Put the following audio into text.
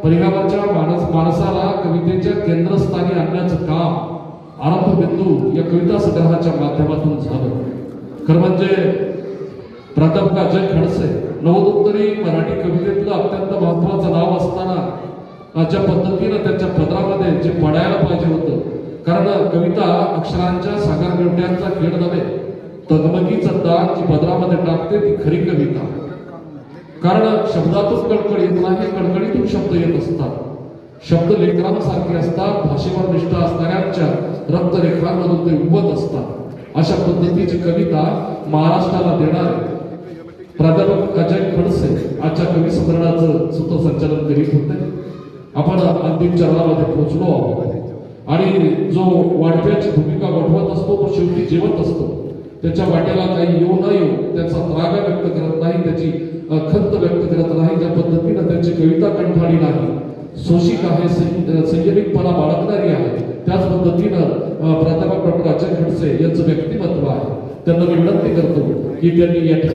परिणामाच्या माणसाला कवितेच्या केंद्रस्थानी आणण्याचं काम आरंभबिंदू या कविता संग्रहाच्या माध्यमातून झालं। खरं म्हणजे प्राध्यापक अजय खडसे नवोत्तरी मराठी कवितेतलं अत्यंत महत्वाचं नाव असताना ज्या पद्धतीनं त्यांच्या पदरामध्ये जे पडायला पाहिजे होतं, कारण कविता अक्षरांच्या सागर गोट्यांचा खेळ नव्हे, तगमगीचं दाग जी पदरामध्ये टाकते ती खरी कविता। कारण शब्दातून कळकळ येत नाही, कळकळीतून शब्द येत असतात। शब्द लेखनासारखे असतात, भाषेवर निष्ठा असणाऱ्यांच्या रक्तरेखांमधून ते उमत असतात। अशा पद्धतीची कविता महाराष्ट्राला देणारे प्राध्यापक अजय खडसे आजच्या कवी संमेलनाचं सूत्रसंचालन करीत होते। आपण अंतिम चरणामध्ये पोहोचलो आहोत आणि जो वाटप्याची भूमिका वठवत असतो तो शेवटी जेवत असतो। त्याच्या वाट्याला काही येऊ न येऊ त्याचा त्रागा व्यक्त करत नाही, त्याची खंत व्यक्त करत नाही, ज्या पद्धतीनं त्यांची कविता कंठाळी नाही, सोशिक आहे, संयमितपणा बाळगणारी आहे, त्याच पद्धतीनं प्राध्यापक डॉक्टर अजय खडसे यांचं व्यक्तिमत्व आहे। त्यांना विनंती करतो की त्यांनी या